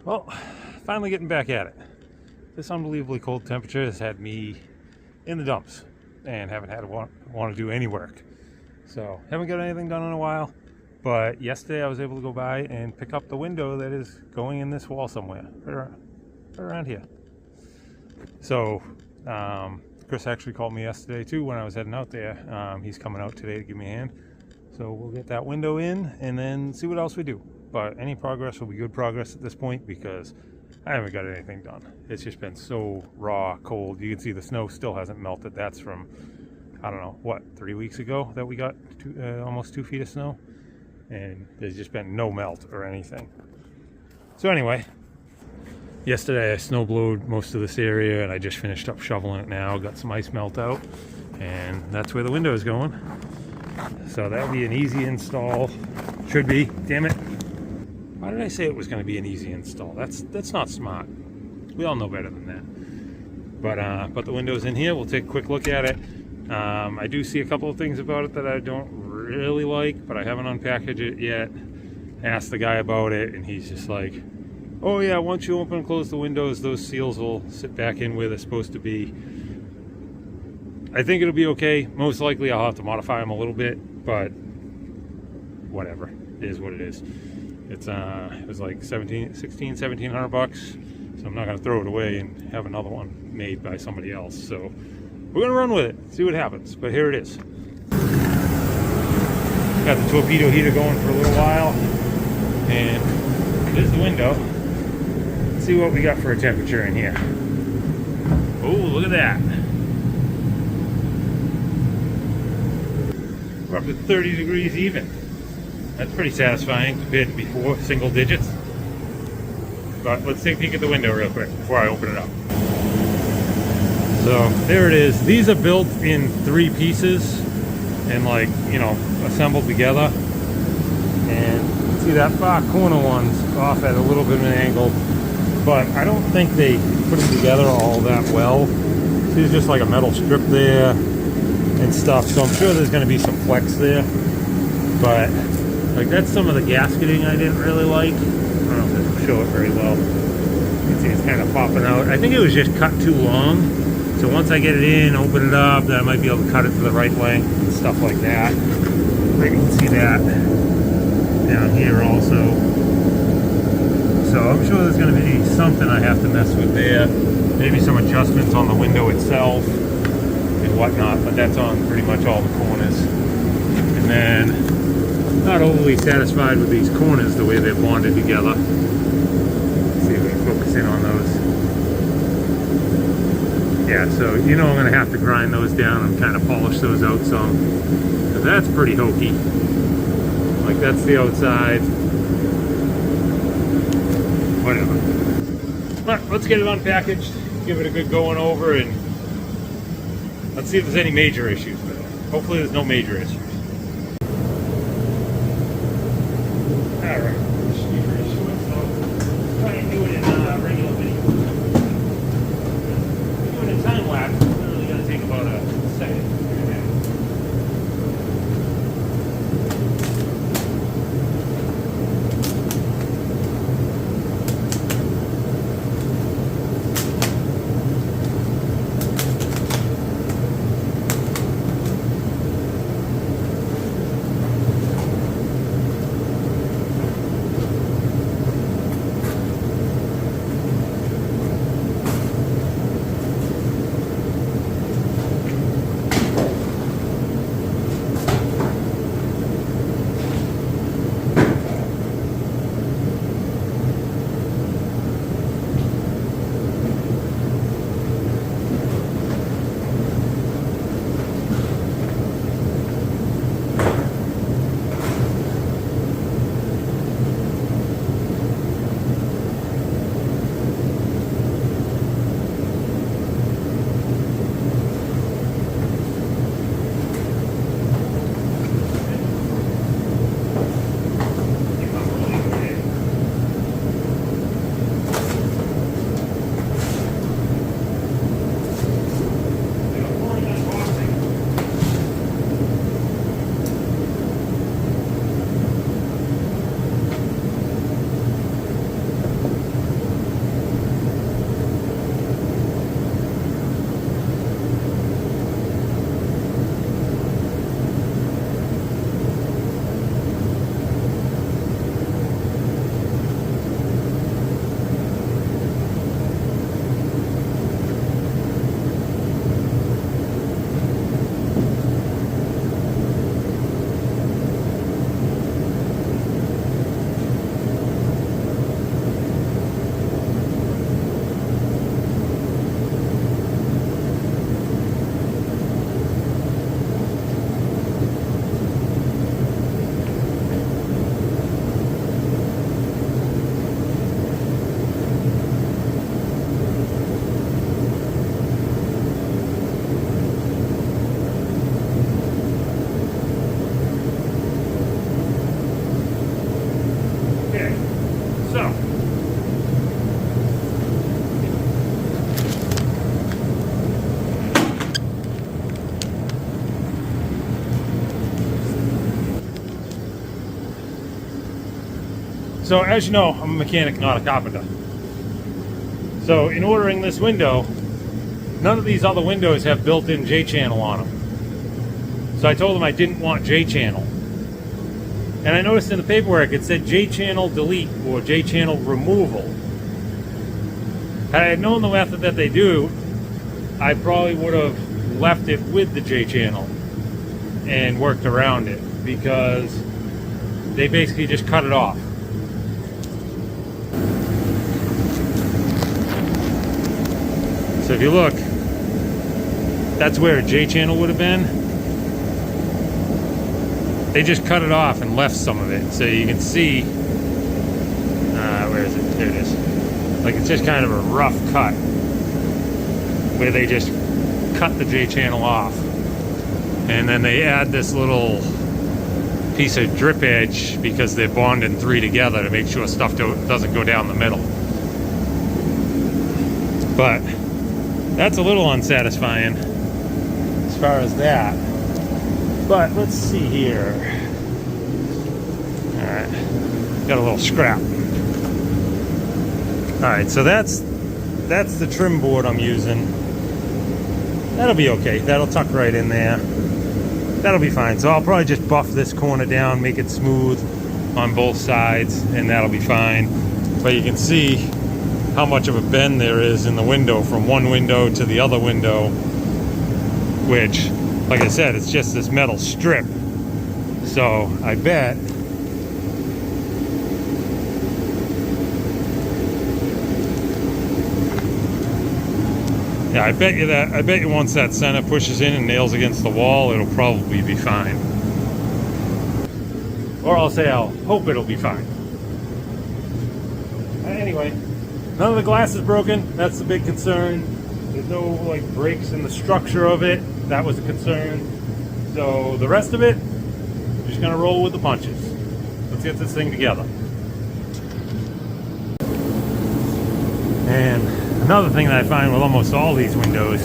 Well, finally getting back at it. This unbelievably cold temperature has had me in the dumps and haven't had to want to do any work. So haven't got anything done in a while, but yesterday I was able to go by and pick up the window that is going in this wall somewhere, right around here. So Chris actually called me yesterday too when I was heading out there. He's coming out today to give me a hand. So we'll get that window in and then see what else we do. But any progress will be good progress at this point because I haven't got anything done. It's just been so raw, cold. You can see the snow still hasn't melted. That's from, I don't know, what, 3 weeks ago that we got almost 2 feet of snow. And there's just been no melt or anything. So anyway, yesterday I snow blowed most of this area and I just finished up shoveling it now. Got some ice melt out and that's where the window is going. So that'll be an easy install. Should be, damn it. Why did I say it was going to be an easy install? That's not smart. We all know better than that. But the window's in here. We'll take a quick look at it. I do see a couple of things about it that I don't really like, but I haven't unpackaged it yet. Asked the guy about it, and he's just like, oh yeah, once you open and close the windows, those seals will sit back in where they're supposed to be. I think it'll be okay. Most likely I'll have to modify them a little bit, but whatever. It is what it is. It was like $1,700 bucks, so I'm not going to throw it away and have another one made by somebody else. So we're going to run with it, see what happens. But here it is. Got the torpedo heater going for a little while, and there's the window. Let's see what we got for a temperature in here. Oh, look at that. We're up to 30 degrees even. That's pretty satisfying compared to before, single digits. But let's take a peek at the window real quick before I open it up. So there it is. These are built in 3 pieces and assembled together. And see that far corner one's off at a little bit of an angle, but I don't think they put them together all that well. See, there's just like a metal strip there and stuff, so I'm sure there's going to be some flex there. But that's some of the gasketing I didn't really like. I don't know if this will show it very well. You can see it's kind of popping out. I think it was just cut too long. So once I get it in, open it up, then I might be able to cut it to the right length and stuff like that. You can see that down here also. So I'm sure there's going to be something I have to mess with there. Maybe some adjustments on the window itself and whatnot, but that's on pretty much all the corners. And then not overly satisfied with these corners the way they're bonded together. Let's see if we can focus in on those. Yeah, so I'm going to have to grind those down and kind of polish those out some, because that's pretty hokey. Like, that's the outside. Whatever. But let's get it unpackaged, give it a good going over, and let's see if there's any major issues with it. Hopefully there's no major issues. Alright, so try and do it in regular video. Doing it in time lapse, it's literally going to take about a second. So as you know, I'm a mechanic, not a carpenter. So in ordering this window, none of these other windows have built-in J-channel on them. So I told them I didn't want J-channel. And I noticed in the paperwork it said J-channel delete or J-channel removal. Had I had known the method that they do, I probably would have left it with the J-channel and worked around it, because they basically just cut it off. So if you look, that's where a J-channel would have been. They just cut it off and left some of it. So you can see, where is it? There it is. Like, it's just kind of a rough cut where they just cut the J-channel off. And then they add this little piece of drip edge because they're bonding 3 together to make sure stuff doesn't go down the middle. But that's a little unsatisfying as far as that. But let's see here. Alright, got a little scrap. Alright, so that's the trim board I'm using. That'll be okay. That'll tuck right in there. That'll be fine. So I'll probably just buff this corner down, make it smooth on both sides, and that'll be fine. But you can see how much of a bend there is in the window from one window to the other window, which, like I said, it's just this metal strip. So I bet I bet you once that center pushes in and nails against the wall, it'll probably be fine. Or I'll say I'll hope it'll be fine. Anyway, none of the glass is broken. That's the big concern. There's no like breaks in the structure of it. That was a concern. So the rest of it, I'm just gonna roll with the punches. Let's get this thing together. And another thing that I find with almost all these windows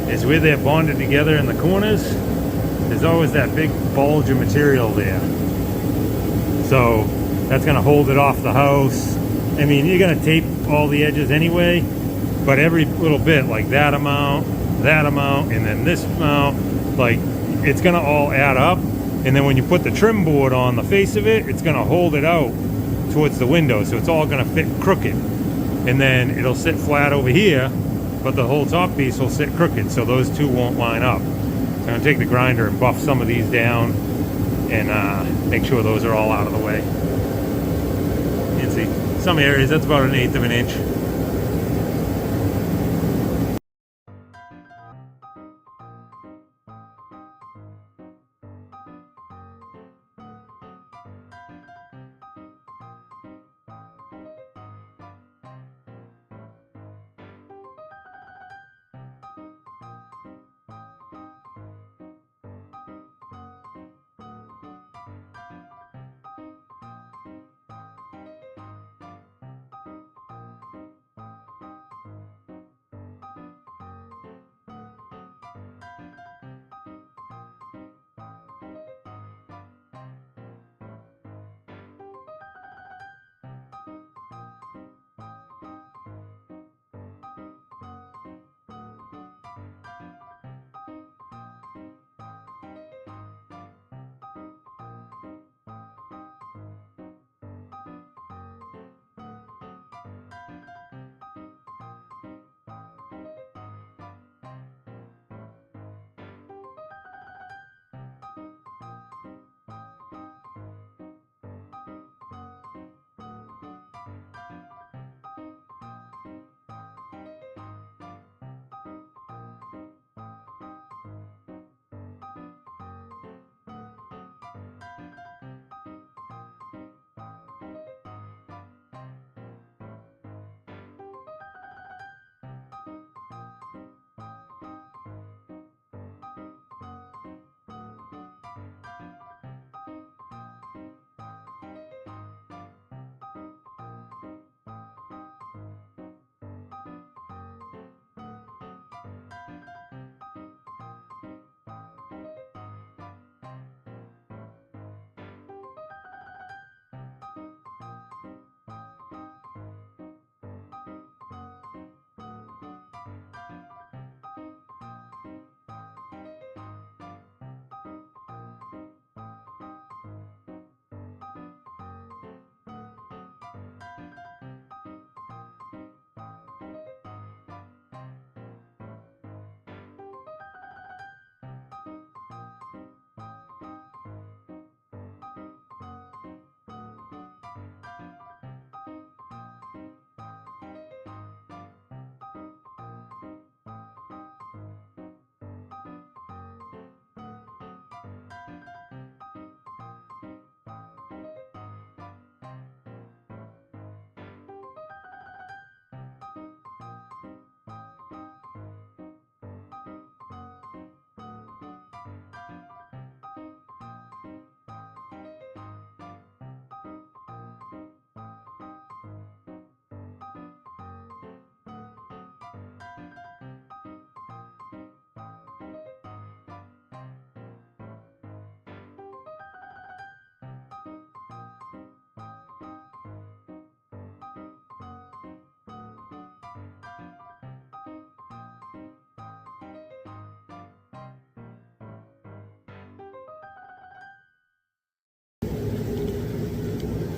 is where they're bonded together in the corners, there's always that big bulge of material there. So that's gonna hold it off the house. I mean, you're gonna tape all the edges anyway, but every little bit, like that amount, and then this amount, like, it's gonna all add up. And then when you put the trim board on the face of it, it's gonna hold it out towards the window, so it's all gonna fit crooked. And then it'll sit flat over here, but the whole top piece will sit crooked, so those two won't line up. So I'm gonna take the grinder and buff some of these down and make sure those are all out of the way. You can see some areas, that's about 1/8 of an inch.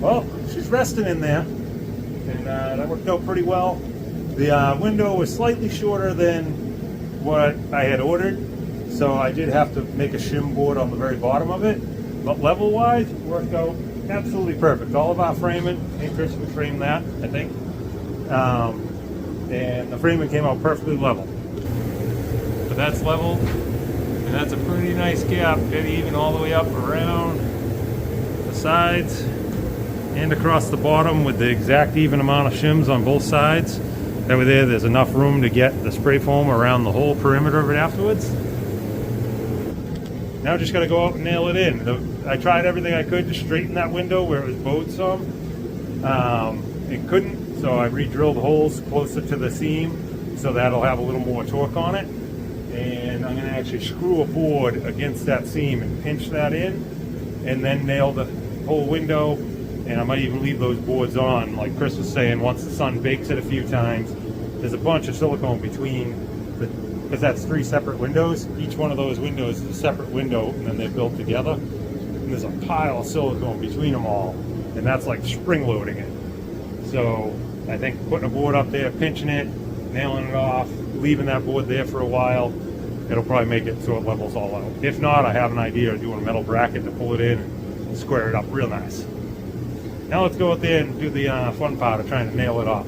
Well, she's resting in there, and that worked out pretty well. The window was slightly shorter than what I had ordered, so I did have to make a shim board on the very bottom of it. But level-wise, it worked out absolutely perfect. All of our framing, and Chris would frame that, I think. And the framing came out perfectly level. But that's level, and that's a pretty nice gap, dead even all the way up around the sides and across the bottom with the exact even amount of shims on both sides. That way there's enough room to get the spray foam around the whole perimeter of it afterwards. Now just gotta go out and nail it in. I tried everything I could to straighten that window where it was bowed some. It couldn't, so I re-drilled holes closer to the seam so that'll have a little more torque on it. And I'm gonna actually screw a board against that seam and pinch that in, and then nail the whole window. And I might even leave those boards on, like Chris was saying, once the sun bakes it a few times. There's a bunch of silicone between, because that's 3 separate windows. Each one of those windows is a separate window, and then they're built together. And there's a pile of silicone between them all, and that's like spring loading it. So I think putting a board up there, pinching it, nailing it off, leaving that board there for a while, it'll probably make it so it levels all out. If not, I have an idea of doing a metal bracket to pull it in and square it up real nice. Now let's go out there and do the fun part of trying to nail it off.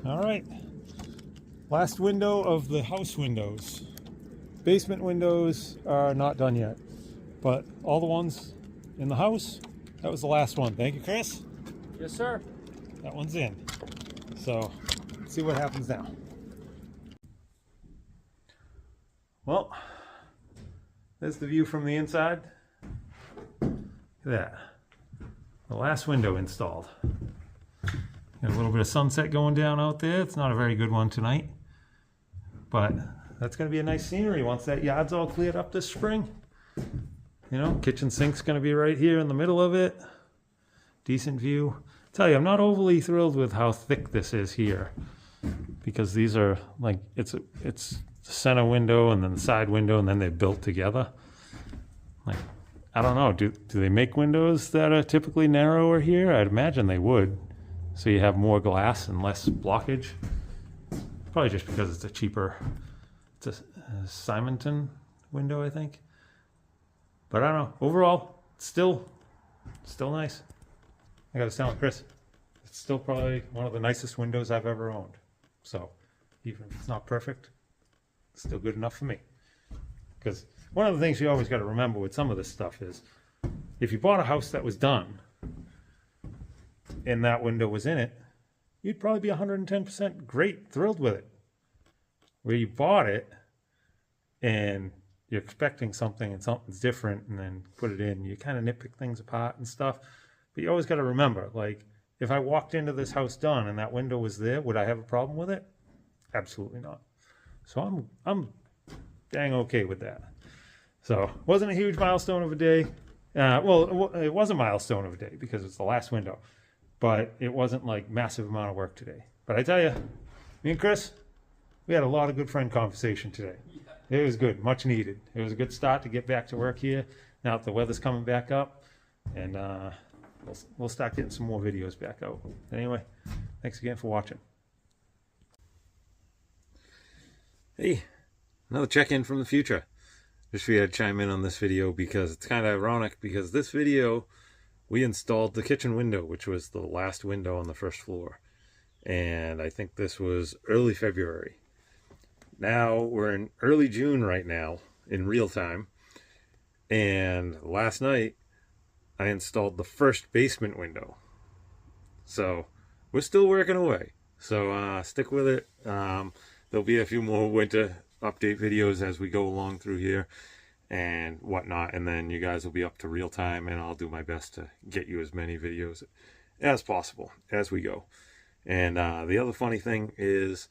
All right, last window of the house windows. Basement windows are not done yet, but all the ones in the house, that was the last one. Thank you, Chris. Yes, sir. That one's in. So let's see what happens now. Well, there's the view from the inside. Look at that. The last window installed. Got a little bit of sunset going down out there. It's not a very good one tonight, but that's going to be a nice scenery once that yard's all cleared up this spring. You know, kitchen sink's going to be right here in the middle of it. Decent view. Tell you, I'm not overly thrilled with how thick this is here, because these are like, it's the center window and then the side window, and then they're built together. Like, I don't know, do they make windows that are typically narrower here? I'd imagine they would. So you have more glass and less blockage. Probably just because it's a cheaper, it's a Simonton window, I think. But I don't know. Overall, still nice. I gotta sound Chris. It's still probably one of the nicest windows I've ever owned. So even if it's not perfect, it's still good enough for me. Because one of the things you always got to remember with some of this stuff is, if you bought a house that was done and that window was in it, you'd probably be 110% great, thrilled with it. Where you bought it and you're expecting something and something's different, and then put it in, you kind of nitpick things apart and stuff. But you always got to remember, like, if I walked into this house done and that window was there, would I have a problem with it? Absolutely not. So I'm dang okay with that. So wasn't a huge milestone of a day. Well, it was a milestone of a day because it's the last window, but it wasn't like massive amount of work today. But I tell you, Me and Chris, we had a lot of good friend conversation today. It was good, much needed. It was a good start to get back to work here. Now that the weather's coming back up, and we'll start getting some more videos back out. Anyway, thanks again for watching. Hey, another check-in from the future. Just figured I'd chime in on this video because it's kind of ironic, because this video we installed the kitchen window, which was the last window on the first floor, and I think this was early February. Now we're in early June right now in real time, and last night I installed the first basement window. So we're still working away, so stick with it. There'll be a few more winter update videos as we go along through here and whatnot, and then you guys will be up to real time, and I'll do my best to get you as many videos as possible as we go. And the other funny thing is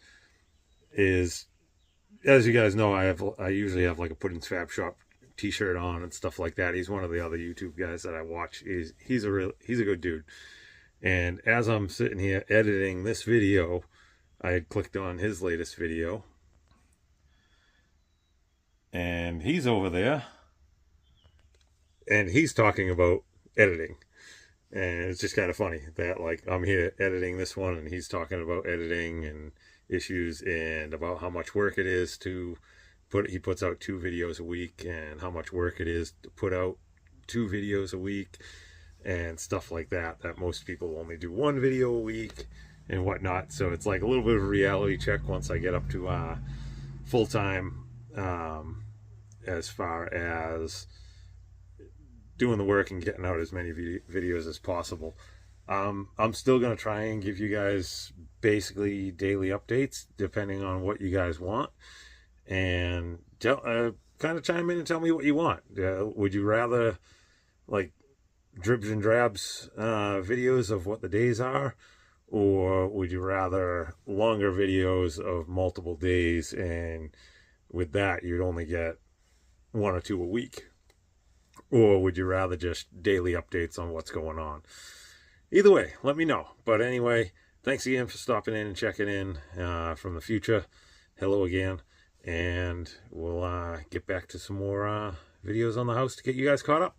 as you guys know, I usually have like a Puddin's Fab Shop t-shirt on and stuff like that. He's one of the other YouTube guys that I watch. He's a good dude. And as I'm sitting here editing this video, I had clicked on his latest video, and he's over there, and he's talking about editing. And it's just kind of funny that, like, I'm here editing this one, and he's talking about editing and issues and about how much work it is to he puts out 2 videos a week, and how much work it is to put out 2 videos a week and stuff like that, that most people only do 1 video a week and whatnot. So it's like a little bit of a reality check once I get up to full-time, as far as doing the work and getting out as many videos as possible. I'm still going to try and give you guys basically daily updates depending on what you guys want, and kind of chime in and tell me what you want. Would you rather like dribs and drabs videos of what the days are, or would you rather longer videos of multiple days, and with that you'd only get 1 or 2 a week? Or would you rather just daily updates on what's going on? Either way, let me know. But anyway, thanks again for stopping in and checking in from the future. Hello again. And we'll get back to some more videos on the house to get you guys caught up.